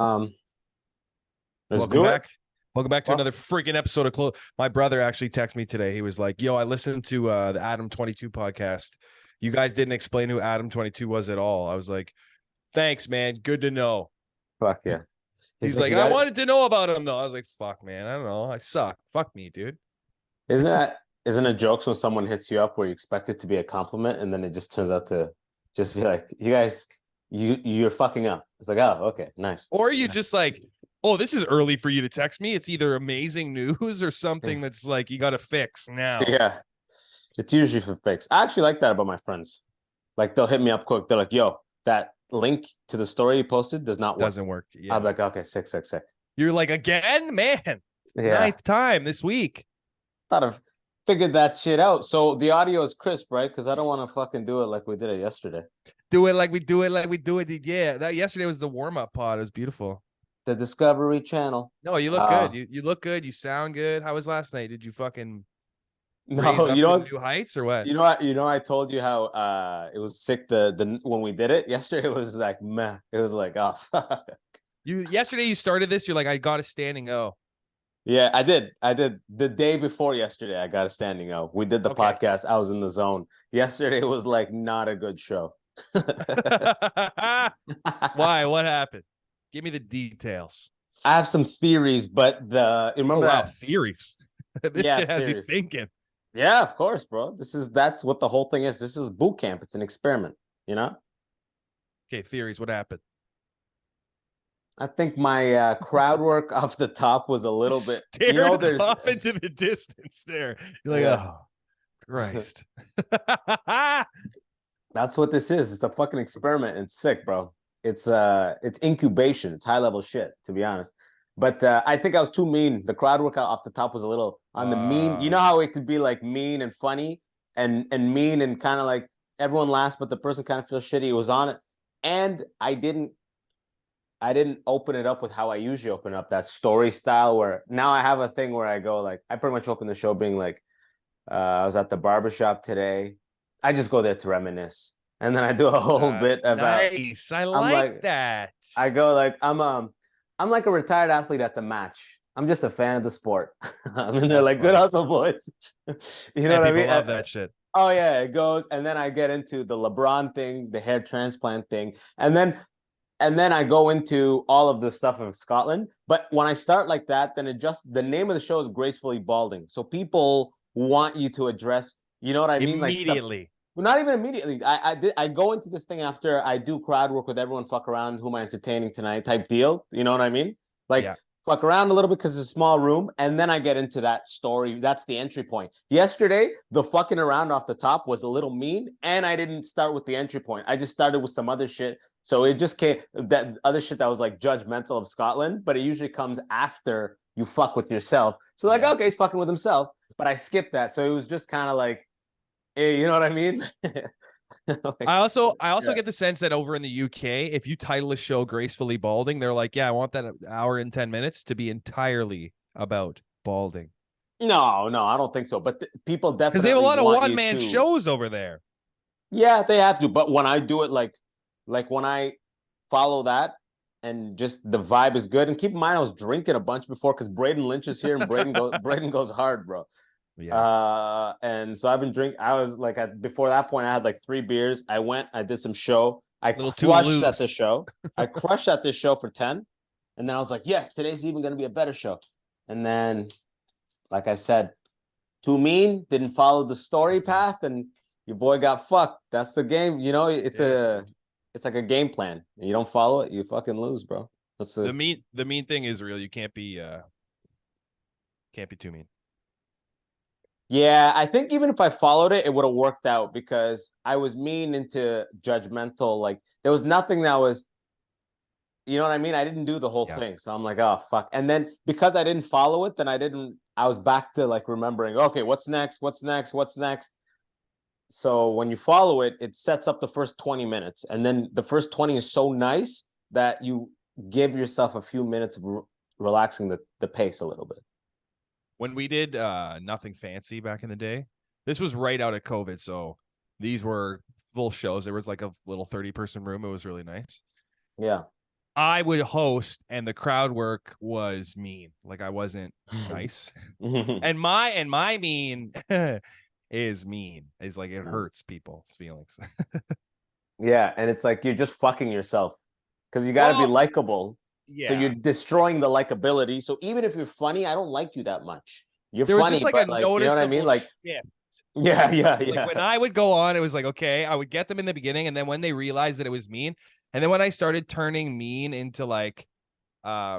Let's Welcome do back. it. Welcome back to another freaking episode of Close. My brother actually texted me today. He was like, yo, I listened to the Adam 22 podcast. You guys didn't explain who Adam 22 was at all. I was like, thanks, man. Good to know. Fuck yeah. He's like, you I got it. wanted to know about him, though. I was like, fuck, man. I don't know. I suck. Fuck me, dude. Isn't it jokes when someone hits you up where you expect it to be a compliment and then it just turns out to just be like, you guys, you're fucking up. It's like, oh, okay, nice. Or you just like, oh, this is early for you to text me. It's either amazing news or something that's like, you got to fix now. Yeah. It's usually for fix. I actually like that about my friends. Like they'll hit me up quick. They're like, yo, that link to the story you posted does not work. Doesn't work. Yeah. I'm like, okay, sick. You're like, again, man. Yeah. Ninth time this week. Thought I've figured that shit out. So the audio is crisp, right? Because I don't want to fucking do it like we did it yesterday. Do it like we do it. Yeah. That yesterday was the warm-up pod. It was beautiful. The Discovery Channel. No, you look good. You look good. You sound good. How was last night? Did you fucking raise up to new heights or what? You know, I told you how it was sick the when we did it yesterday. It was like meh. It was like, oh fuck. Yesterday you started this. You're like, I got a standing O. Yeah, I did. The day before yesterday. I got a standing O. We did the podcast. I was in the zone. Yesterday was like not a good show. Why? What happened? Give me the details. I have some theories, but remember that theories. This shit has you thinking. Yeah, of course, bro. That's what the whole thing is. This is boot camp. It's an experiment, you know? Okay, theories. What happened? I think my crowd work off the top was a little bit, there's off into the distance there. You're like, oh, Christ. That's what this is. It's a fucking experiment. It's sick, bro. It's incubation. It's high level shit, to be honest. But I think I was too mean. The crowd work off the top was a little on the mean. You know how it could be like mean and funny and mean and kind of like everyone laughs, but the person kind of feels shitty. It was on it. And I didn't open it up with how I usually open up, that story style, where now I have a thing where I go like, I pretty much open the show being like, I was at the barbershop today. I just go there to reminisce. And then I do a whole bit about nice. I like that. I go like, I'm like a retired athlete at the match. I'm just a fan of the sport. I mean, they're like, funny. Good hustle, boys. You know what I mean? Love that shit. Oh yeah, it goes. And then I get into the LeBron thing, the hair transplant thing. And then I go into all of the stuff of Scotland. But when I start like that, then the name of the show is Gracefully Balding. So people want you to address, you know what I mean? Immediately. Well, not even immediately. I go into this thing after I do crowd work with everyone, fuck around, who am I entertaining tonight type deal. You know what I mean? Like fuck around a little bit because it's a small room. And then I get into that story. That's the entry point. Yesterday, the fucking around off the top was a little mean. And I didn't start with the entry point. I just started with some other shit. So it just came, that other shit that was like judgmental of Scotland, but it usually comes after you fuck with yourself. So like, okay, he's fucking with himself. But I skipped that. So it was just kind of like, hey, you know what I mean? Like, I also get the sense that over in the UK, if you title a show Gracefully Balding, they're like, yeah, I want that hour and 10 minutes to be entirely about balding. No, I don't think so. But people definitely, because they have a lot of one-man shows over there. Yeah, they have to. But when I do it, like when I follow that and just the vibe is good. And keep in mind, I was drinking a bunch before because Braden Lynch is here and Braden goes hard, bro. Yeah. And so I've been drinking. I was like, before that point, I had like 3 beers. I did some show. I crushed at the show. I crushed at this show for 10. And then I was like, yes, today's even going to be a better show. And then, like I said, too mean, didn't follow the story path, and your boy got fucked. That's the game. You know, it's like a game plan. You don't follow it, you fucking lose, bro. The mean thing is real. You can't be too mean. Yeah, I think even if I followed it, it would have worked out because I was mean into judgmental. Like there was nothing that was, you know what I mean? I didn't do the whole thing. So I'm like, oh, fuck. And then because I didn't follow it, then I was back to like remembering, okay, what's next? So when you follow it, it sets up the first 20 minutes. And then the first 20 is so nice that you give yourself a few minutes of relaxing the pace a little bit. When we did Nothing Fancy back in the day, this was right out of COVID. So these were full shows. There was like a little 30-person room. It was really nice. Yeah. I would host and the crowd work was mean. Like I wasn't nice. And my mean is mean. Is like it hurts people's feelings. Yeah, and it's like you're just fucking yourself because you got to be likable. Yeah. So you're destroying the likability. So even if you're funny, I don't like you that much. You're there was funny, just like but a like, you know what I mean? Like, shift. yeah. Like when I would go on, it was like, okay, I would get them in the beginning, and then when they realized that it was mean, and then when I started turning mean into like, I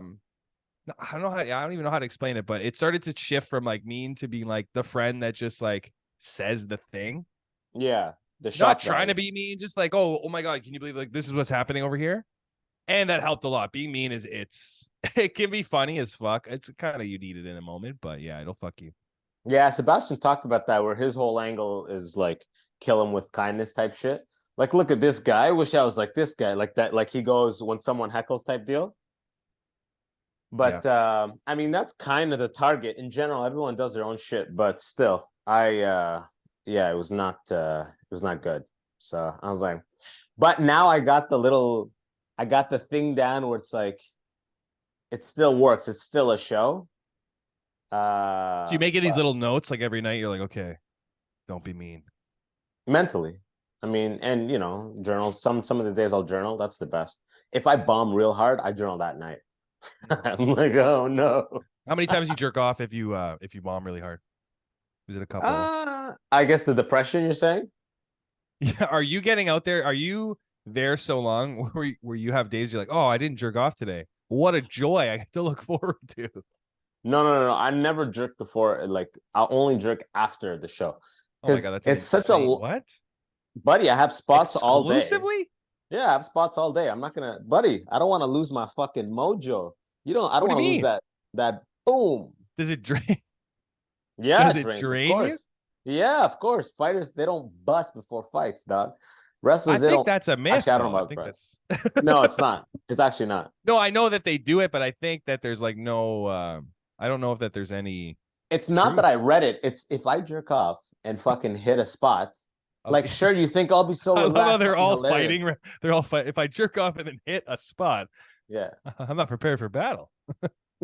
don't even know how to explain it, but it started to shift from like mean to being like the friend that just like says the thing. Yeah. Not trying to be mean, just like, oh my God, can you believe like this is what's happening over here? And that helped a lot. Being mean it can be funny as fuck. It's kind of you need it in a moment, but yeah, it'll fuck you. Yeah, Sebastian talked about that where his whole angle is like kill him with kindness type shit. Like, look at this guy. I wish I was like this guy, like that. Like he goes when someone heckles type deal. But I mean, that's kind of the target in general. Everyone does their own shit, but still, it was not good. So I was like, but now I got the thing down where it's like, it still works. It's still a show. So you make it these little notes like every night. You're like, okay, don't be mean. Mentally, I mean, and journal. Some of the days I'll journal. That's the best. If I bomb real hard, I journal that night. I'm like, oh no. How many times you jerk off if you bomb really hard? Is it a couple? I guess the depression you're saying. Yeah. Are you getting out there? Are you there so long where you have days you're like, oh, I didn't jerk off today. What a joy I get to look forward to. No. I never jerked before. Like I'll only jerk after the show. Oh my God, that's it's insane. such a what? Buddy, I have spots all day. Exclusively? Yeah, I have spots all day. I'm not gonna, buddy. I don't want to lose my fucking mojo. I don't want to lose that boom. Does it drain? Yeah, does it drains, drain of course. You? Yeah, of course. Fighters, they don't bust before fights, dog. Wrestlers, I think that's a myth. Actually, I don't know about that's No, it's not. It's actually not. No, I know that they do it, but I think that there's like no I don't know if that there's any. It's not that I read it. It's if I jerk off and fucking hit a spot, like sure you think I'll be so relaxed. I love how they're all fighting. They're all fight. If I jerk off and then hit a spot, yeah, I'm not prepared for battle.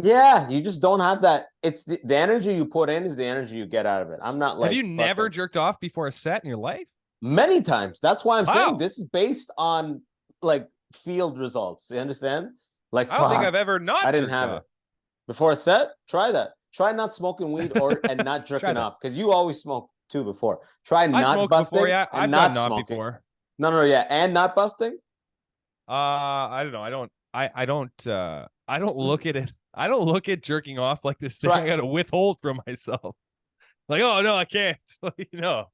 Yeah, you just don't have that. It's the energy you put in is the energy you get out of it. I'm not like. Have you never jerked off before a set in your life? Many times. That's why I'm saying this is based on like field results. You understand? Like I don't think I've ever not. I didn't have it before a set. Try that. Try not smoking weed and not jerking off because you always smoke too before. Try not busting before, yeah. and not smoking. Before. No, yeah, and not busting. I don't know. I don't look at it. I don't look at jerking off like this thing I got to withhold from myself. Like, oh no, I can't. No,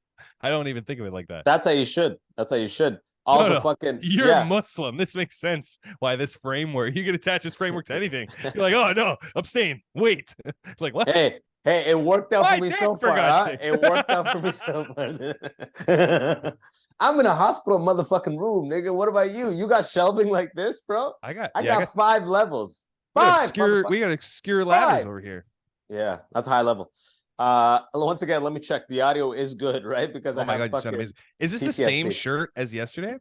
I don't even think of it like that. That's how you should. Fucking. You're Muslim. This makes sense. Why this framework? You can attach this framework to anything. You're like, oh no, abstain. Wait. Like what? Hey, it worked out for me so far. Huh? It worked out for me so far. I'm in a hospital motherfucking room, nigga. What about you? You got shelving like this, bro? I got 5 levels. We got obscure ladders over here. Yeah, that's high level. Once again, let me check. The audio is good, right? Because oh my God, you sound amazing. Is this PTSD. The same shirt as yesterday?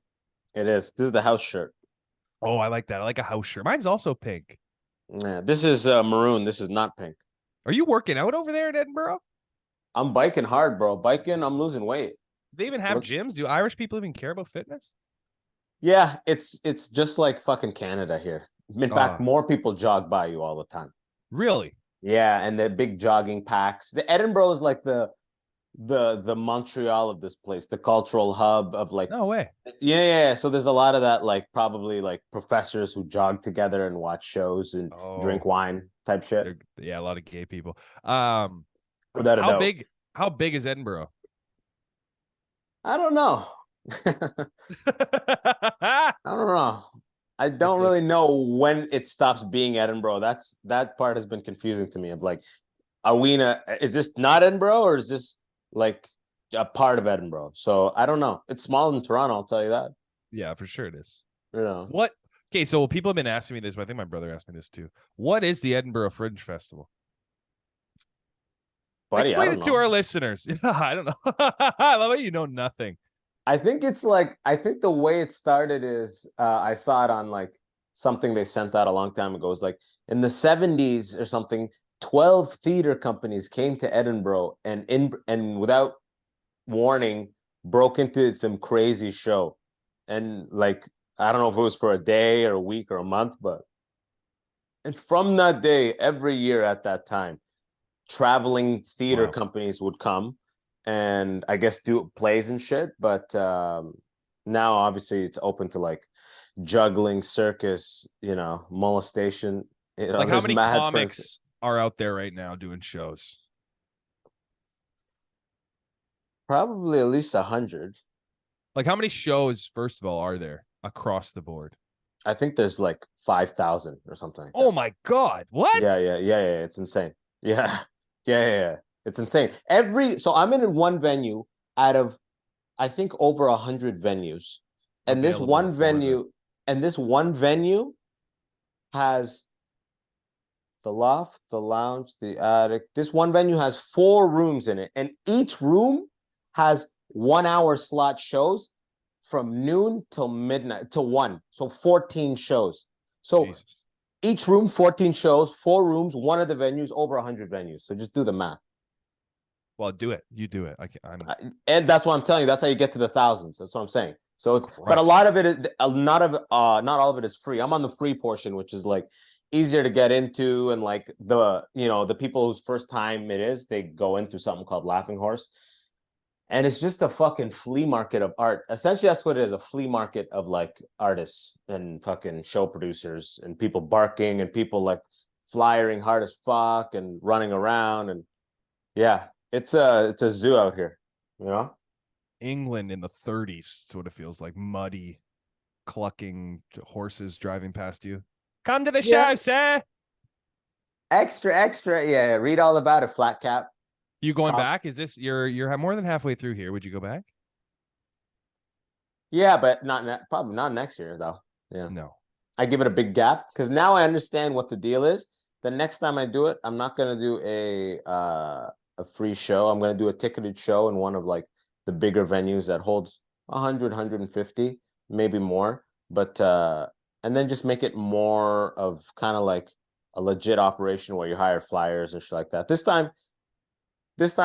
It is. This is the house shirt. Oh, I like that. I like a house shirt. Mine's also pink. Yeah, this is maroon. This is not pink. Are you working out over there in Edinburgh? I'm biking hard, bro. I'm losing weight. They even have gyms? Do Irish people even care about fitness? Yeah, it's just like fucking Canada here. In fact, more people jog by you all the time. Really? Yeah, and the big jogging packs. The Edinburgh is like the Montreal of this place, the cultural hub of like. No way. Yeah. So there's a lot of that, like probably like professors who jog together and watch shows and drink wine type shit. Yeah, a lot of gay people. Without a doubt. How big is Edinburgh? I don't know. I don't know. I don't really know when it stops being Edinburgh. That part has been confusing to me. Of like, is this not Edinburgh or is this like a part of Edinburgh? So I don't know. It's smaller than Toronto, I'll tell you that. Yeah, for sure it is. Yeah. What? Okay, so people have been asking me this, but I think my brother asked me this too. What is the Edinburgh Fringe Festival? Buddy, explain it to our listeners. I don't know. I love how you know nothing. I think the way it started is I saw it on like something they sent out a long time ago. It was like in the 70s or something, 12 theater companies came to Edinburgh and without warning broke into some crazy show. And like, I don't know if it was for a day or a week or a month, but and from that day, every year at that time, traveling theater companies would come and I guess do plays and shit. But now obviously it's open to like juggling, circus, molestation. Like how many mad comics are out there right now doing shows? Probably at least 100. Like how many shows, first of all, are there across the board? I think there's like 5,000 or something like Oh that. my God. What? Yeah. It's insane. Yeah. It's insane. So I'm in one venue out of, I think, over 100 venues. And this one venue has the loft, the lounge, the attic. This one venue has 4 rooms in it. And each room has 1 hour slot shows from noon till midnight till 1. So 14 shows. So Jesus. Each room, 14 shows, 4 rooms, one of the venues, over 100 venues. So just do the math. Well, do it. You do it. And that's what I'm telling you. That's how you get to the thousands. That's what I'm saying. So it's, Christ. but a lot of it is not all of it is free. I'm on the free portion, which is like easier to get into, and like the people whose first time it is, they go into something called Laughing Horse. And it's just a fucking flea market of art. Essentially, that's what it is, a flea market of like artists and fucking show producers and people barking and people like flyering hard as fuck and running around. And yeah, it's a zoo out here, England in the 30s. That's what it feels like. Muddy, clucking horses driving past you. Come to the show, sir. Extra. Yeah, read all about it, Flat Cap. You going back? Is this you're more than halfway through here? Would you go back? Yeah, but probably not next year though. Yeah, no. I give it a big gap because now I understand what the deal is. The next time I do it, I'm not gonna do a free show. I'm gonna do a ticketed show in one of like the bigger venues that holds 100, 150, maybe more. But and then just make it more of kind of like a legit operation where you hire flyers and shit like that. This time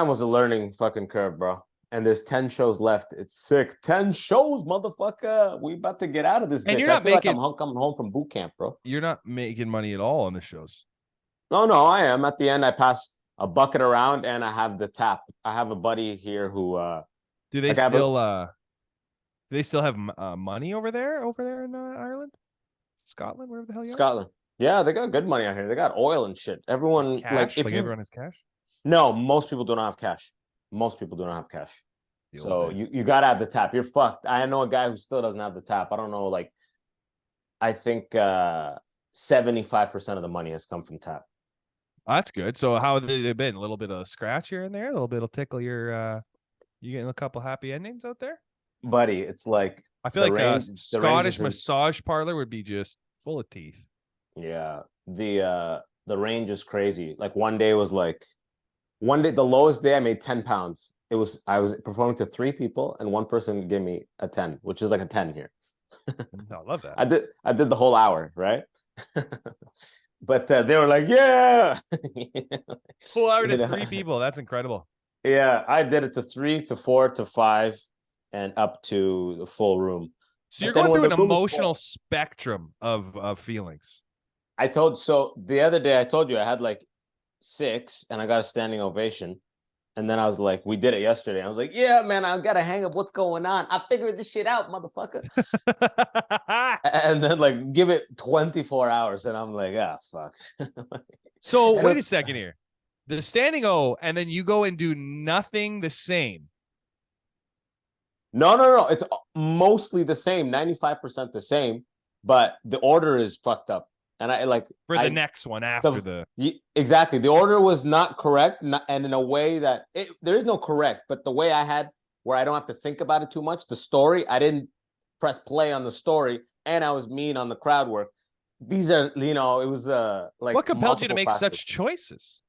was a learning fucking curve, bro. And there's 10 shows left. It's sick. 10 shows, motherfucker. We about to get out of this bitch. You're not like I'm coming home from boot camp, bro. You're not making money at all on the shows. No, I am. At the end, I pass a bucket around and I have the tap. I have a buddy here who do they still have money over there in Ireland? Scotland, wherever the hell you are? Scotland. Yeah, they got good money out here. They got oil and shit. Everyone cash? Everyone has cash? No, most people do not have cash. So you gotta have the tap. You're fucked. I know a guy who still doesn't have the tap. I don't know, like I think 75% of the money has come from tap. That's good. So how have they been? A little bit of scratch here and there, a little bit will tickle your you getting a couple happy endings out there? Buddy, it's like I feel like a Scottish massage parlor would be just full of teeth. Yeah. The range is crazy. Like one day, the lowest day I made 10 pounds. I was performing to 3 people and one person gave me a 10, which is like a 10 here. I love that. I did the whole hour, right? But they were like, yeah. Full hour to 3 people. That's incredible. Yeah, I did it to 3, to 4, to 5, and up to the full room. So you're going through an emotional spectrum of feelings. So the other day I told you I had like 6 and I got a standing ovation. And then I was like, we did it yesterday. I was like, yeah, man, I got to hang up. What's going on? I figured this shit out, motherfucker. And then like give it 24 hours. And I'm like, fuck. So wait a second here. The standing O, and then you go and do nothing the same. No. It's mostly the same, 95% the same, but the order is fucked up. And the next one after exactly. The order was not correct, and in a way that there is no correct, but the way I had where I don't have to think about it too much. The story, I didn't press play on the story, and I was mean on the crowd work. These are, it was like. What compelled you to make such choices?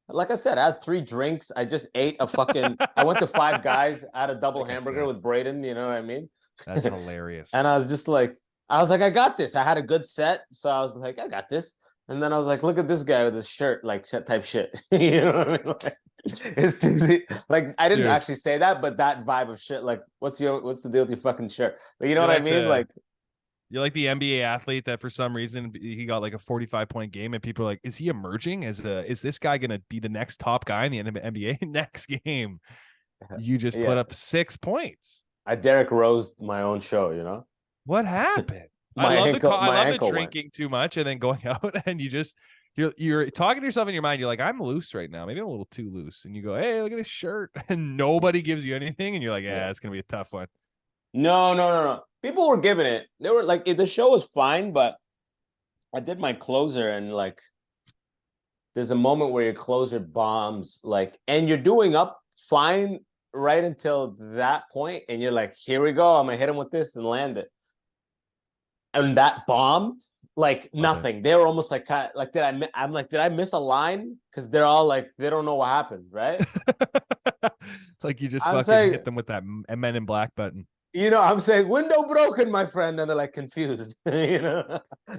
Like I said, I had 3 drinks. I just ate a fucking. I went to 5 Guys. I had a double hamburger with Braden. You know what I mean? That's hilarious. And I was just like. I was like, I got this. I had a good set, so I was like, I got this. And then I was like, look at this guy with his shirt, like type shit. You know what I mean? Like, it's too, like I didn't Dude, actually say that, but that vibe of shit. Like, what's the deal with your fucking shirt? Like, you know you're what I like mean? the Like, you're like the NBA athlete that for some reason he got like a 45-point game, and people are like, is he emerging as is this guy gonna be the next top guy in the NBA? Next game, you just put yeah, up 6 points. I Derek Rosed my own show. You know, What happened? I my love ankle, I my love the ankle went. drinking too much and then going out and you're talking to yourself in your mind. You're like, I'm loose right now. Maybe I'm a little too loose. And you go, hey, look at this shirt. And nobody gives you anything. And you're like, yeah, Yeah. it's gonna be a tough one. No. People were giving it. They were like, the show was fine, but I did my closer, and like, there's a moment where your closer bombs, like, and you're doing up fine right until that point, and you're like, here we go. I'm gonna hit him with this and land it. And that bombed like Love it. nothing. They were almost like, kind of, like, I'm like, did I miss a line? Because they're all like, they don't know what happened, right? Like you just I'm fucking saying, hit them with that Men in Black button. I'm saying window broken, my friend, and they're like confused, like,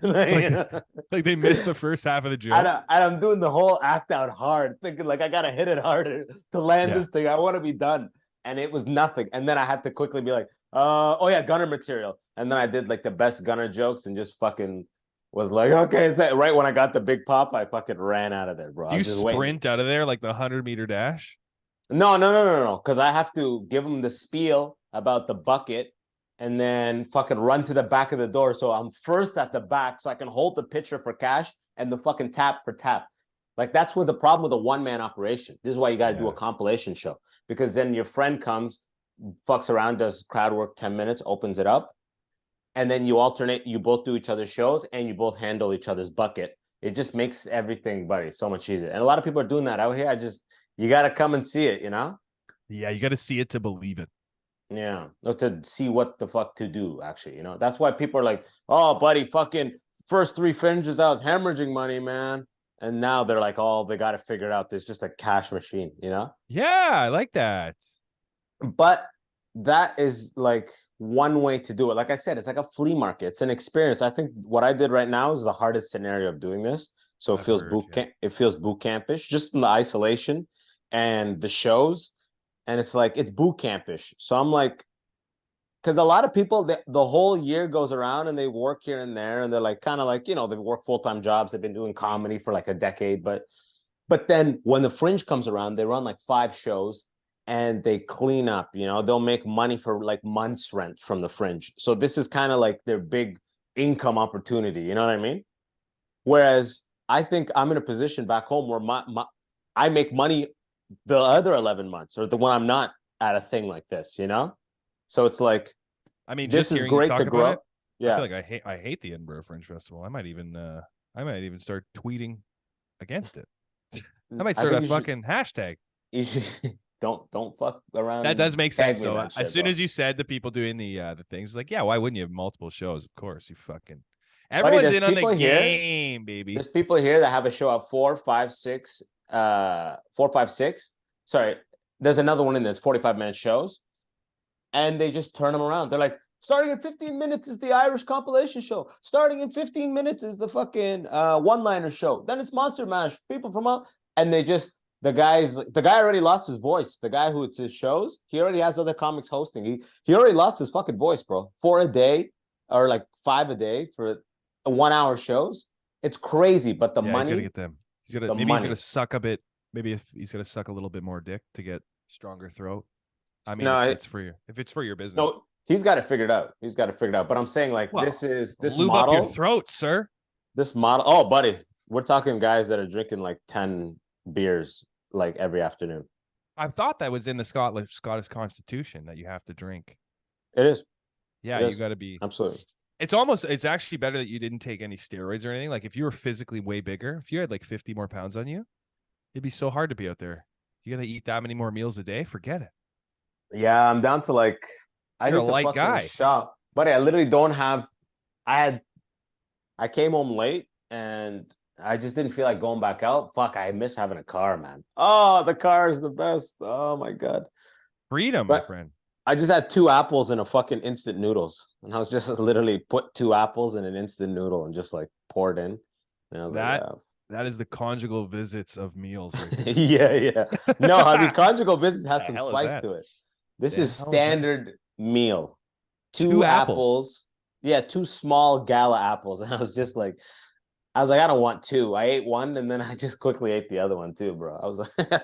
Like, like they missed the first half of the joke. and I'm doing the whole act out hard, thinking like I gotta hit it harder to land Yeah. this thing. I want to be done, and it was nothing. And then I had to quickly be like, oh yeah, gunner material. And then I did like the best gunner jokes and just fucking was like, okay. Right when I got the big pop, I fucking ran out of there, bro. Do I you was just waiting. sprint out of there like the 100-meter dash? No. Because I have to give them the spiel about the bucket and then fucking run to the back of the door. So I'm first at the back so I can hold the pitcher for cash and the fucking tap for tap. Like, that's where the problem with a one-man operation. This is why you got to do a compilation show, because then your friend comes, fucks around, does crowd work 10 minutes, opens it up, and then you alternate. You both do each other's shows and you both handle each other's bucket. It just makes everything, buddy, so much easier. And a lot of people are doing that out here. You got to come and see it, Yeah, you got to see it to believe it. Yeah, or to see what the fuck to do, actually. That's why people are like, oh, buddy, fucking first 3 fringes, I was hemorrhaging money, man. And now they're like, oh, they got to figure it out. There's just a cash machine, Yeah, I like that. But that is like one way to do it. Like I said, it's like a flea market. It's an experience. I think what I did right now is the hardest scenario of doing this. So it feels boot camp. It feels boot campish, just in the isolation and the shows. And it's like, it's boot campish. So I'm like, because a lot of people, the whole year goes around and they work here and there, and they're like, kind of like, they work full-time jobs. They've been doing comedy for like a decade. But then when the Fringe comes around, they run like 5 shows and they clean up, they'll make money for like months rent from the Fringe. So this is kind of like their big income opportunity. You know what I mean? Whereas I think I'm in a position back home where I make money the other 11 months, or the one I'm not at a thing like this, So it's like, I mean, this just is great to grow. It, yeah. I feel like I hate the Edinburgh Fringe Festival. I might even start tweeting against it. I might start a fucking hashtag. You should don't fuck around. That does make sense. So as soon bro. as you said the people doing the things, like, yeah, why wouldn't you have multiple shows? Of course, you fucking everyone's in on the game, baby. There's people here that have a show at 4, 5, 6, 4, 5, 6. Sorry, there's another one in this 45-minute shows, and they just turn them around. They're like, starting in 15 minutes is the Irish compilation show. Starting in 15 minutes is the fucking one-liner show. Then it's Monster Mash. People from out, and they just. The guy already lost his voice. The guy who it's his shows, he already has other comics hosting. He already lost his fucking voice, bro. 4 a day or like 5 a day for 1-hour shows. It's crazy, but the money. He's gonna get them. He's gonna suck a bit. Maybe if he's gonna suck a little bit more dick to get stronger throat. I mean, if it's for your business. No, he's got it figured out. But I'm saying, like, this lube model. Up your throat, sir. This model. Oh, buddy, we're talking guys that are drinking like 10 beers like every afternoon. I thought that was in the Scottish Constitution that you have to drink. It is. Yeah, you got to be. Absolutely. It's actually better that you didn't take any steroids or anything. Like, if you were physically way bigger, if you had like 50 more pounds on you, it'd be so hard to be out there. You got to eat that many more meals a day. Forget it. Yeah, I'm down to like, You're a light guy. Shop, buddy. I literally don't have. I came home late and I just didn't feel like going back out. Fuck, I miss having a car, man. Oh, the car is the best. Oh my God. Freedom, my friend. I just had 2 apples and a fucking instant noodles, and I was just literally put 2 apples in an instant noodle and just like poured in. And I was That like, that is the conjugal visits of meals. Right yeah, yeah. No, I mean conjugal business the has some hell is spice that? to it. This The is hell is that? standard meal. 2 Two apples. apples. Yeah, 2 small gala apples. And I was just like, I don't want 2. I ate one and then I just quickly ate the other one too, bro. I was like,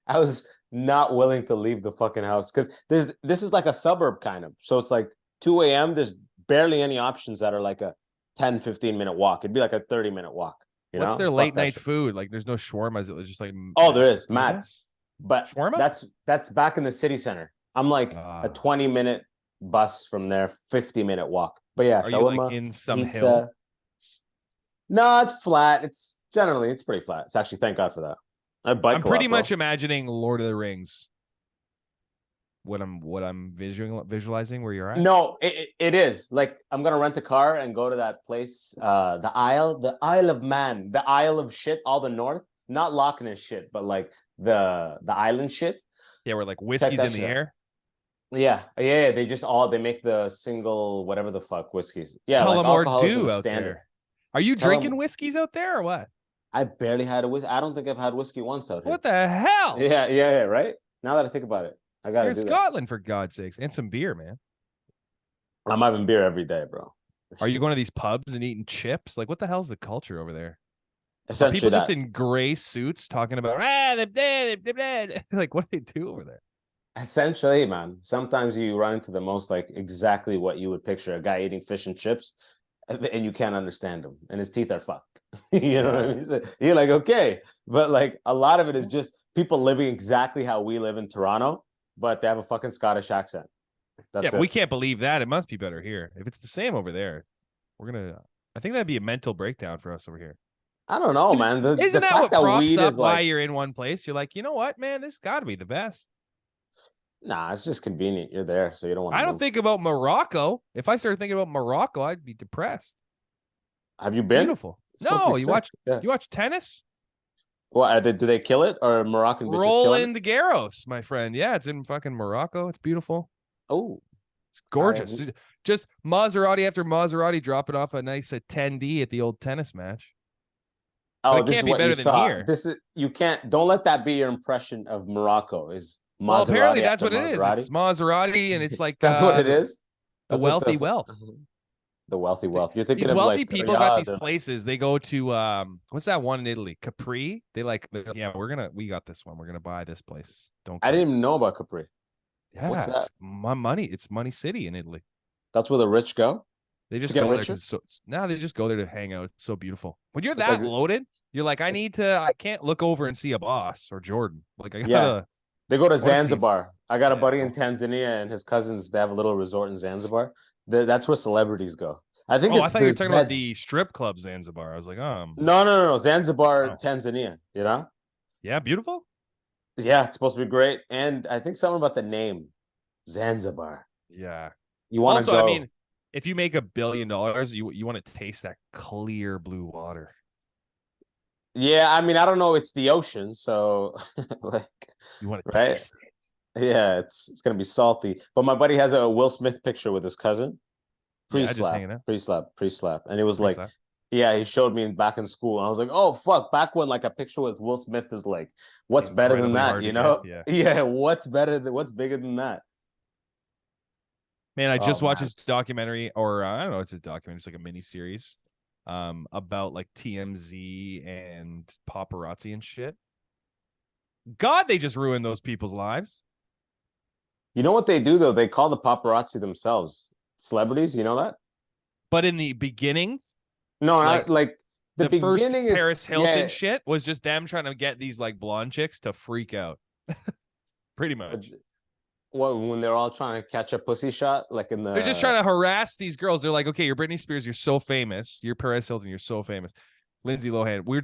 I was not willing to leave the fucking house because this is like a suburb kind of. So it's like 2 a.m. There's barely any options that are like a 10, 15-minute walk. It'd be like a 30-minute walk. You What's know, their fuck late that night shit. food? Like, there's no shawarma. Is it just like Oh, there mashed is mad, potatoes? but Shawarma? that's back in the city center. I'm like a Ah. 20-minute bus from there, 50-minute walk. But yeah, Are you like shawarma, in some hill? pizza. No, it's flat. It's pretty flat. It's actually, thank God for that. I I'm bike a pretty lot, much bro. imagining Lord of the Rings. What I'm visualizing where you're at. No, it is. Like I'm gonna rent a car and go to that place, the Isle of Man, the Isle of shit, all the north. Not Lockness shit, but like the island shit. Yeah, where like Check whiskey's that in the shit out. air. Yeah. They make the single whatever the fuck whiskeys. Yeah, like Tullamore alcoholism Dew out standard. there. Are you Tell drinking them whiskeys out there or what? I barely had a whiskey. I don't think I've had whiskey once out here. What the hell? Yeah, right? Now that I think about it, I You're gotta in do that. Scotland for God's sakes, and some beer, man. I'm having beer every day, bro. Are you going to these pubs and eating chips? Like, what the hell's the culture over there? Are Essentially people just that. in gray suits talking about like what do they do over there? Essentially, man. Sometimes you run into the most like exactly what you would picture a guy eating fish and chips, and you can't understand him, and his teeth are fucked. You know what I mean? So you're like, okay, but like a lot of it is just people living exactly how we live in Toronto, but they have a fucking Scottish accent. Yeah, That's but we it. can't believe that. It must be better here. If it's the same over there, I think that'd be a mental breakdown for us over here. I don't know, man. The Isn't that fact what that props weed up is why like, you're in one place? You're like, you know what, man, this got to be the best. nah, it's just convenient. You're there, so you don't want to I don't move. think about Morocco. If I started thinking about Morocco, I'd be depressed. Have you been? Beautiful. It's supposed to be No, sick. Yeah. you watch tennis? What are they? Do they kill it or Moroccan bitches killing it? Roland Garros, my friend. Yeah, it's in fucking Morocco. It's beautiful. Oh, It's gorgeous. Just Maserati after Maserati dropping off a nice 10D at the old tennis match. But it this can't is be what better you than saw. here. This is you can't. Don't let that be your impression of Morocco. Is Well, apparently Maserati that's after what it is. Maserati? It's Maserati, and it's like That's what it the is. That's what wealthy wealth. the wealthy wealth. You're thinking These of wealthy like people got Riyadh these or like, places. They go to what's that one in Italy? Capri. Yeah, we got this one. We're gonna buy this place. Don't I come. didn't even know about Capri. Yeah, What's that? it's my money. It's Money City in Italy. That's where the rich go They to just get go there richer. because now they just go there to hang out. It's so beautiful. When you're It's that like loaded, you're like, I can't look over and see Abbas or Jordan. Like I yeah, gotta they go to I wanna see. Zanzibar. I got a Yeah, buddy in bro. Tanzania and his cousins. They have a little resort in Zanzibar. That's where celebrities go. I think Oh, I it's thought you the were talking about Zeds. the strip club Zanzibar. I was like, No. Zanzibar, oh. Tanzania. You know? Yeah, beautiful. Yeah, it's supposed to be great. And I think something about the name Zanzibar. Yeah. You want to Also, go? I mean, if you make $1 billion, you want to taste that clear blue water. Yeah, I mean, I don't know. It's the ocean, so like, You want to right? taste it. Yeah, it's gonna be salty. But my buddy has a Will Smith picture with his cousin. Yeah, just Pre-slap, hanging out. pre-slap, and it was like, Pre-slap. yeah, he showed me back in school, and I was like, oh fuck, back when like a picture with Will Smith is like, what's better than Incredibly that, hard you to know? get. Yeah. Yeah, what's bigger than that? Man, I Oh just watched man, this documentary, or I don't know, it's a documentary, it's like a mini series, about like TMZ and paparazzi and shit. God, they just ruined those people's lives. you know what they do though? They call the paparazzi themselves celebrities. You know that? But in the beginning, No, like not like the first beginning is Paris Hilton yeah. shit was just them trying to get these like blonde chicks to freak out. Pretty much. What when they're all trying to catch a pussy shot, like in They're just the trying to harass these girls. They're like, okay, you're Britney Spears, you're so famous. You're Paris Hilton, you're so famous. Lindsay Lohan, we're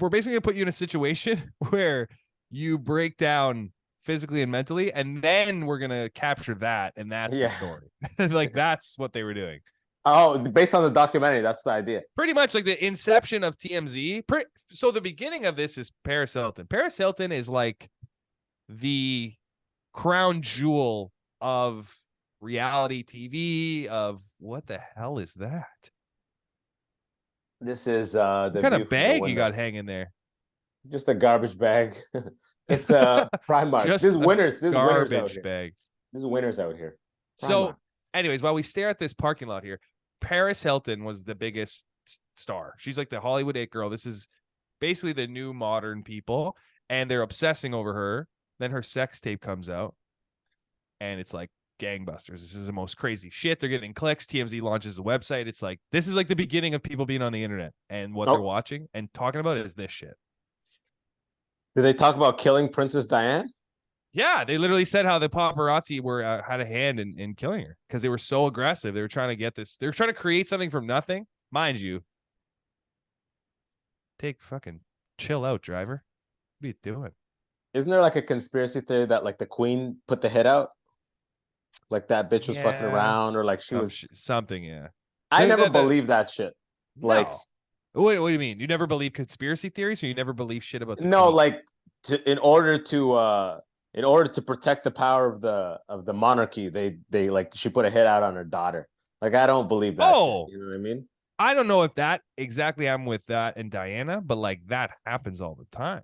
basically gonna put you in a situation where you break down physically and mentally, and then we're gonna capture that, and that's the story. Like that's what they were doing. Oh, based on the documentary, that's the idea. Pretty much like the inception of TMZ. So the beginning of this is Paris Hilton. Paris Hilton is like the crown jewel of reality TV, of what the hell is that? This is the What kind view of from the bag you window. got hanging there? Just a garbage bag. It's a Primark. Just This is a winners. This is winners out garbage here. bag. This is winners out here. So, Primark. anyways, while we stare at this parking lot here, Paris Hilton was the biggest star. She's like the Hollywood it girl. This is basically the new modern people, and they're obsessing over her. Then her sex tape comes out, and it's like gangbusters. This is the most crazy shit. They're getting clicks. TMZ launches a website. It's like, this is like the beginning of people being on the internet, and what they're watching and talking about is this shit. Did they talk about killing Princess Diane? Yeah, they literally said how the paparazzi were had a hand in killing her because they were so aggressive. They were trying to get this. They were trying to create something from nothing. Mind you, fucking chill out, driver. What are you doing? Isn't there like a conspiracy theory that like the Queen put the hit out? Like that bitch was fucking around, or like she was something. Yeah, I never believed that shit. Like, no. What do you mean? You never believe conspiracy theories, or you never believe shit about the no, Queen? like in order to protect the power of the monarchy, they like she put a hit out on her daughter. Like, I don't believe that. Oh, shit, you know what I mean? I don't know if that exactly I'm with that and Diana, but like that happens all the time.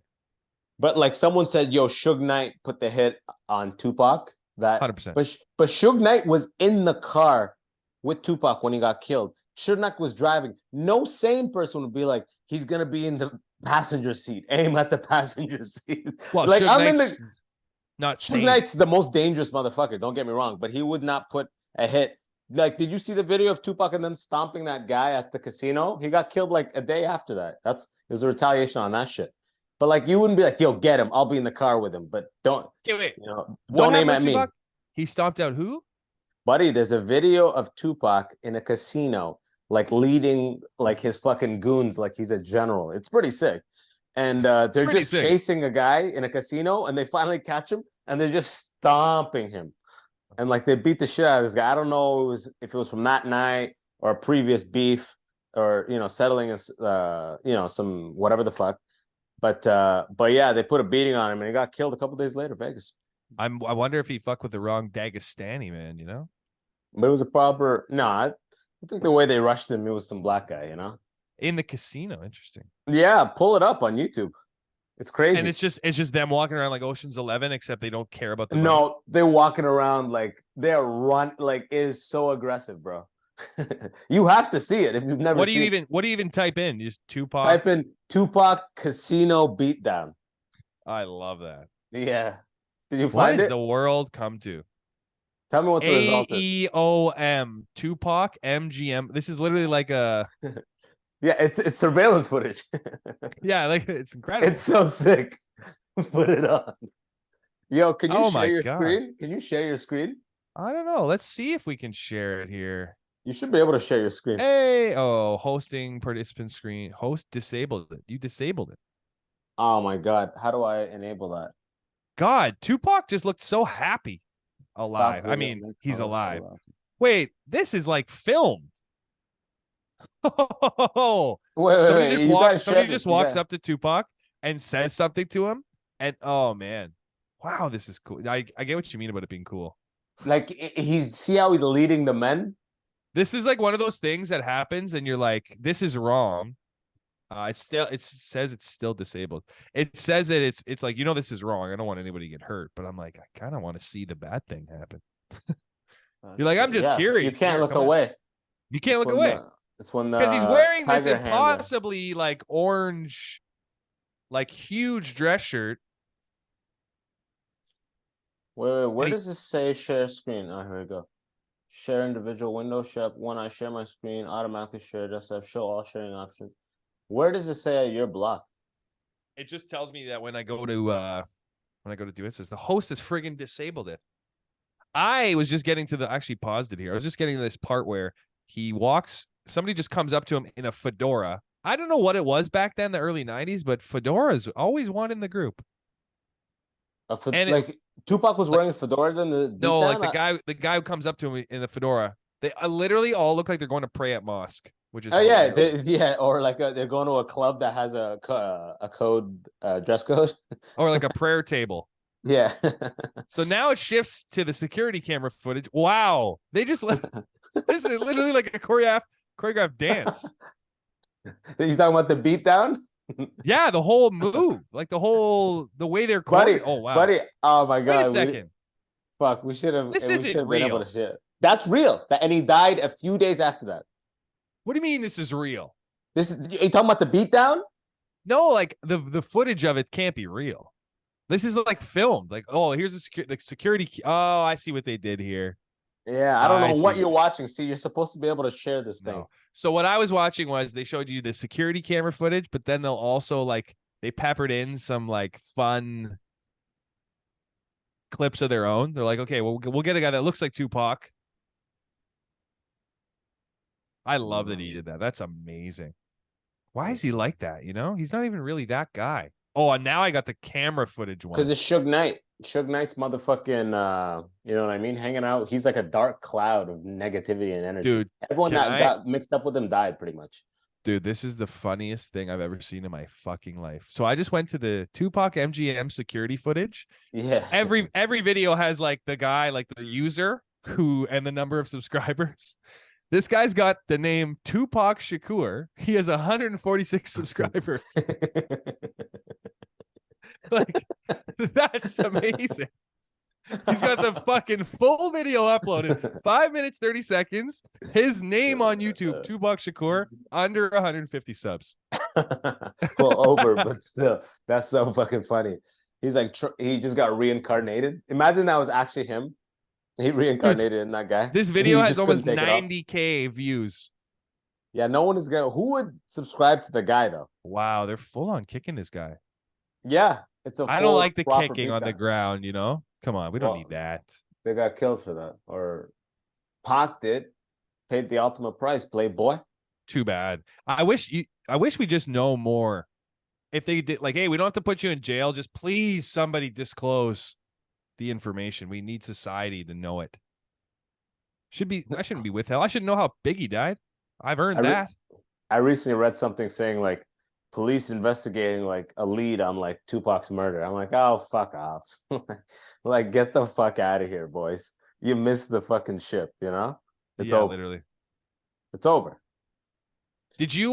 But like someone said, yo, Suge Knight put the hit on Tupac. That 100%. But Suge Knight was in the car with Tupac when he got killed. Suge Knight was driving. No sane person would be like, he's gonna be in the passenger seat. Aim at the passenger seat. Well, like, Suge I'm Knight's in the not Suge sane. Knight's the most dangerous motherfucker. Don't get me wrong, but he would not put a hit. Like, did you see the video of Tupac and them stomping that guy at the casino? He got killed like a day after that. It was a retaliation on that shit. But like, you wouldn't be like, yo, get him. I'll be in the car with him. But don't, wait. Don't aim at me. Tupac? He stomped out who? Buddy, there's a video of Tupac in a casino, like leading like his fucking goons, like he's a general. It's pretty sick. And they're just chasing a guy in a casino, and they finally catch him, and they're just stomping him. And like, they beat the shit out of this guy. I don't know if it was from that night or a previous beef, or settling some whatever the fuck. But yeah, they put a beating on him, and he got killed a couple days later, Vegas. I wonder if he fucked with the wrong Dagestani man, But it was a proper I think the way they rushed him, it was some black guy, in the casino. Interesting. Yeah, pull it up on YouTube. It's crazy. And it's just them walking around like Ocean's 11, except they don't care about the No, they're walking around like they're like, it is so aggressive, bro. You have to see it if you've never seen it. What do you even type in? Just Tupac? Type in Tupac casino beatdown. I love that. Yeah. Did you find it? What does the world come to? Tell me what the result is. AEOM, Tupac, MGM. This is literally like a... Yeah, it's surveillance footage. Yeah, like, it's incredible. It's so sick. Put it on. Yo, can you share your God. screen? Can you share your screen? I don't know. Let's see if we can share it here. You should be able to share your screen. Hey, hosting participant screen. Host disabled it. You disabled it. Oh my God. How do I enable that? God, Tupac just looked so happy. Alive. I mean, he's alive. Wait, this is like filmed. Somebody just walks up to Tupac and says something to him. And oh man. Wow, this is cool. I get what you mean about it being cool. Like, see how he's leading the men? This is like one of those things that happens and you're like, this is wrong. It says it's still disabled. It says that it's like, this is wrong. I don't want anybody to get hurt, but I'm like, I kind of want to see the bad thing happen. You're like, I'm just curious. You can't look away. You can't look away. It's when because he's wearing this impossibly like orange, like huge dress shirt. Wait, where does this say share screen? Oh, here we go. Share individual window. When I share my screen, automatically share desktop. Show all sharing options. Where does it say you're blocked? It just tells me that when I go to do it, it says the host has friggin' disabled it. I was just getting to actually paused it here. I was just getting to this part where he walks, somebody just comes up to him in a fedora. I don't know what it was back then, the early 90s, but fedoras always won in the group. Tupac was wearing a fedora then the guy who comes up to him in the fedora. They literally all look like they're going to pray at mosque, which is or like they're going to a club that has a code dress code, or like a prayer table. Yeah. So now it shifts to the security camera footage. Wow. They just let this is literally like a choreographed dance. Then you talking about the beatdown? Yeah, the whole move, like the way they're Buddy, Oh wow. buddy. Oh my Wait a God. second. Fuck, we should have This we should isn't have been able to real. share. That's real. And he died a few days after that. What do you mean this is real? This is you talking about the beatdown? No, like the footage of it can't be real. This is like filmed. Like, oh, here's the security. Oh, I see what they did here. Yeah, I don't know what see. you're watching. See, you're supposed to be able to share this thing. No. So what I was watching was they showed you the security camera footage, but then they'll also like they peppered in some like fun clips of their own. They're like, okay, well, we'll get a guy that looks like Tupac. I love that he did that. That's amazing. Why is he like that? You know, he's not even really that guy. Oh, and now I got the camera footage one. Because it's Suge Knight. Suge Knight's motherfucking, you know what I mean? Hanging out. He's like a dark cloud of negativity and energy. Dude, everyone that got mixed up with him died pretty much. Dude, this is the funniest thing I've ever seen in my fucking life. So I just went to the Tupac MGM security footage. Yeah. Every video has like the guy, like the user who and the number of subscribers. This guy's got the name Tupac Shakur. He has 146 subscribers. Like, that's amazing. He's got the fucking full video uploaded. 5 minutes, 30 seconds. His name on YouTube, Tupac Shakur, under 150 subs. Well, over, but still, that's so fucking funny. He's like, he just got reincarnated. Imagine that was actually him. He reincarnated in that guy. This video has almost 90K views. Yeah, no one is gonna. Who would subscribe to the guy though? Wow, they're full on kicking this guy. Yeah, it's a. I don't like the kicking on the ground. You know, come on, we don't need that. They got killed for that, or Pac did, paid the ultimate price. Playboy. Too bad. I wish we just know more. If they did, like, hey, we don't have to put you in jail. Just please, somebody disclose the information. We need society to know it. I shouldn't be withheld. I should know how big he died. I've earned that. I recently read something saying like police investigating like a lead on like Tupac's murder. I'm like, oh, fuck off. Like, get the fuck out of here, boys. You missed the fucking ship, you know? It's over. Literally. It's over. Did you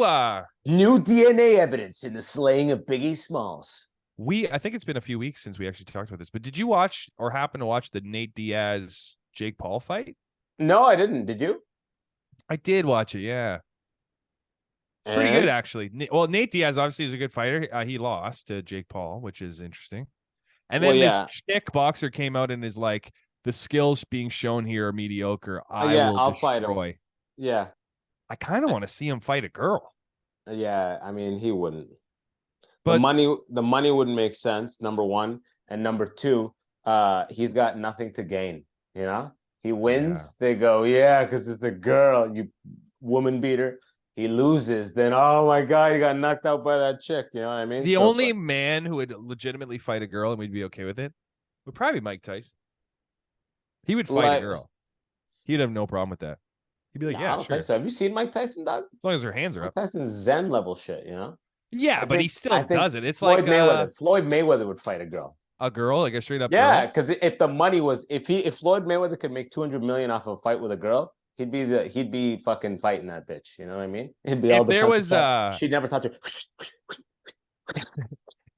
new DNA evidence in the slaying of Biggie Smalls? I think it's been a few weeks since we actually talked about this, but did you watch or happen to watch the Nate Diaz Jake Paul fight? No, I didn't. Did you? I did watch it, yeah. Pretty good, actually. Well, Nate Diaz obviously is a good fighter. He lost to Jake Paul, which is interesting. And then this chick boxer came out and is like, the skills being shown here are mediocre. I'll fight him. Yeah. I kind of want to see him fight a girl. Yeah, I mean, he wouldn't. But the money wouldn't make sense, number one. And number two, he's got nothing to gain, you know? He wins, they go, yeah, because it's the girl, you woman beater. He loses, then oh my God, he got knocked out by that chick. You know what I mean? The only man who would legitimately fight a girl and we'd be okay with it would probably be Mike Tyson. He would fight a girl. He'd have no problem with that. He'd be like, yeah, I don't think so. Have you seen Mike Tyson, dog? As long as her hands are up. Tyson's Zen level shit, you know? Yeah, but he still does it. It's Floyd like Mayweather. Floyd Mayweather would fight a girl. A girl, like a straight up girl? Because if the money was if Floyd Mayweather could make $200 million off of a fight with a girl, he'd be fucking fighting that bitch. You know what I mean? He'd be all the she'd never touch her.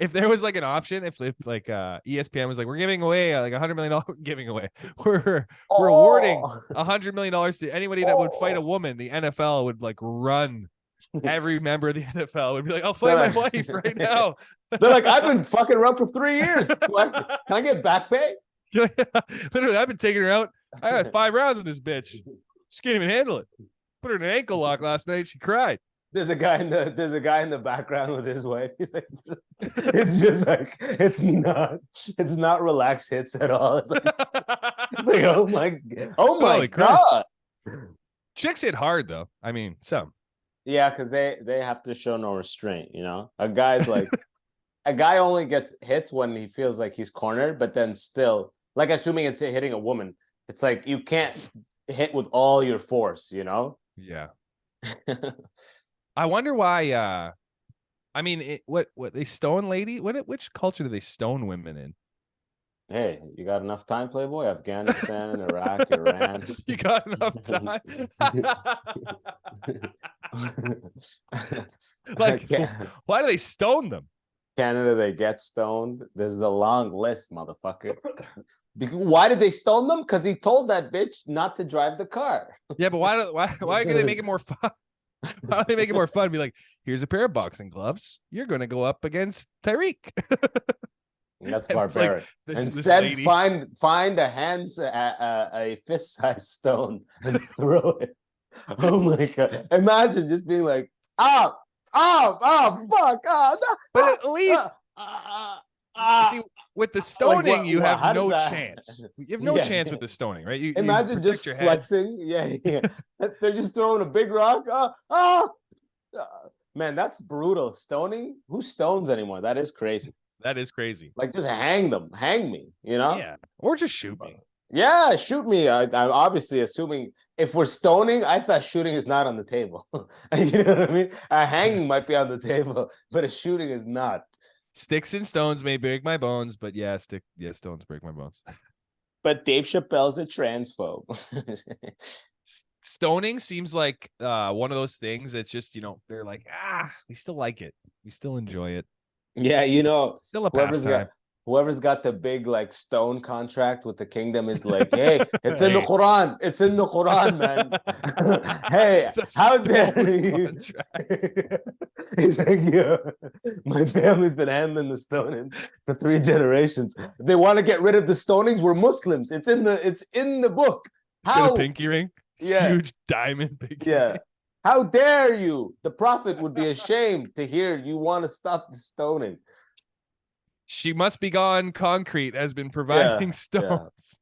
If there was like an option, if like ESPN was like, we're giving away like $100 million giving away, we're rewarding $100 million to anybody that would fight a woman, the NFL would like run. Every member of the NFL would be like, I'll fight my wife right now. They're like, I've been fucking her up for 3 years. Can I get back pay? Literally, I've been taking her out. I had 5 rounds of this bitch. She can't even handle it. Put her in an ankle lock last night. She cried. There's a guy in the background with his wife. He's like, it's just like it's not relaxed hits at all. It's like, oh my God. Chicks hit hard though. I mean, some. Yeah, because they have to show no restraint, you know? A guy's like a guy only gets hits when he feels like he's cornered, but then still, like assuming it's hitting a woman, it's like you can't hit with all your force, you know? Yeah. I wonder why I mean what they stone lady? Which culture do they stone women in? Hey, you got enough time, Playboy? Afghanistan, Iraq, Iran. You got enough time. Like, why do they stone them? Canada, they get stoned. There's the long list, motherfucker. Why did they stone them? Because he told that bitch not to drive the car. Yeah, but why can they make it more fun? Why don't they make it more fun? Be like, here's a pair of boxing gloves. You're going to go up against Tariq. That's barbaric. Like, instead, find a fist-sized stone and throw it. Oh my god! Imagine just being like, fuck, no. But at least, see, with the stoning, like, you have no chance. You have no chance with the stoning, right? You imagine just flexing. Yeah. They're just throwing a big rock. Man, that's brutal. Stoning? Who stones anymore? That is crazy. That is crazy. Like, just hang them. Hang me, you know? Yeah. Or just shoot me. Yeah, shoot me. I'm obviously assuming if we're stoning, I thought shooting is not on the table. You know what I mean? A hanging might be on the table, but a shooting is not. Sticks and stones may break my bones, but stones break my bones. But Dave Chappelle's a transphobe. Stoning seems like one of those things that's just, they're like, we still like it. We still enjoy it. Yeah, still a pastime. Whoever's got the big like stone contract with the kingdom is like, hey, it's in the Quran. It's in the Quran, man. Hey, how dare you? He's like, yeah, my family's been handling the stoning for 3 generations. They want to get rid of the stonings. We're Muslims. It's in the book. How? Get a pinky ring? Yeah. Huge diamond pinky ring. How dare you? The prophet would be ashamed to hear you want to stop the stoning. She must be gone. Concrete has been providing stones.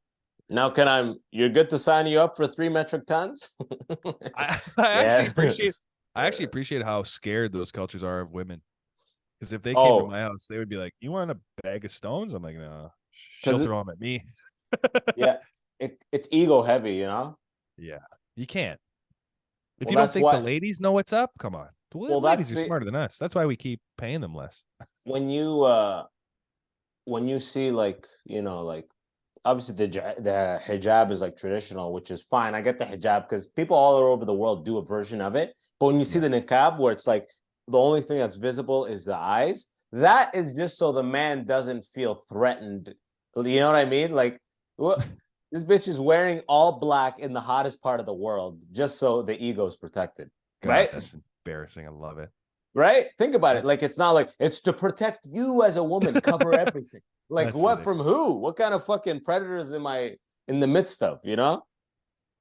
Yeah. Now, you're good to sign you up for 3 metric tons? I actually appreciate how scared those cultures are of women. Because if they came to my house, they would be like, you want a bag of stones? I'm like, no, she'll throw them at me. Yeah. It's ego heavy, you know? Yeah. You can't. If you don't think the ladies know what's up, come on. The ladies are smarter than us. That's why we keep paying them less. When you see like obviously the hijab is like traditional, which is fine. I get the hijab because people all over the world do a version of it. But when you see the niqab where it's like the only thing that's visible is the eyes, that is just so the man doesn't feel threatened. You know what I mean? Like, this bitch is wearing all black in the hottest part of the world just so the ego is protected. God, right? That's embarrassing. I love it. Right? Think about it. Like, it's not like it's to protect you as a woman, cover everything. Like, what ridiculous. From who? What kind of fucking predators am I in the midst of, you know?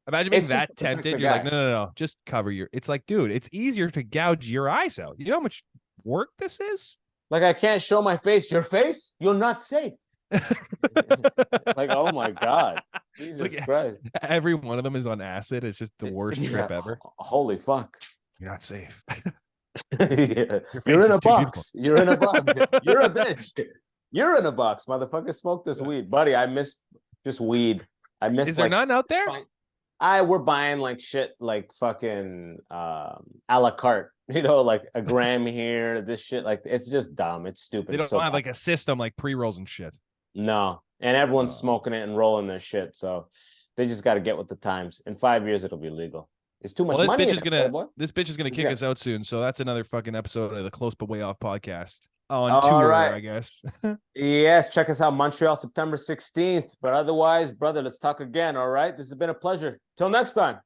Imagine being that tempted. You're like, no. Just cover your. It's like, dude, it's easier to gouge your eyes out. You know how much work this is? Like, I can't show my face. Your face? You're not safe. Like, oh my God. Jesus Christ. Every one of them is on acid. It's just the worst trip ever. Holy fuck. You're not safe. You're in a box. You're in a box. You're a bitch. You're in a box, motherfucker. Smoke this weed. Buddy, I miss just weed. I miss Is there none out there? We're buying like shit like fucking a la carte. Like a gram here, this shit. Like, it's just dumb. It's stupid. They don't have like a system like pre-rolls and shit. No. And everyone's smoking it and rolling their shit. So they just got to get with the times. In 5 years, it'll be legal. It's too much money. This bitch is gonna kick us out soon. So that's another fucking episode of the Close But Way Off podcast on tour, I guess. Yes, check us out, Montreal, September 16th. But otherwise, brother, let's talk again. All right. This has been a pleasure. Till next time.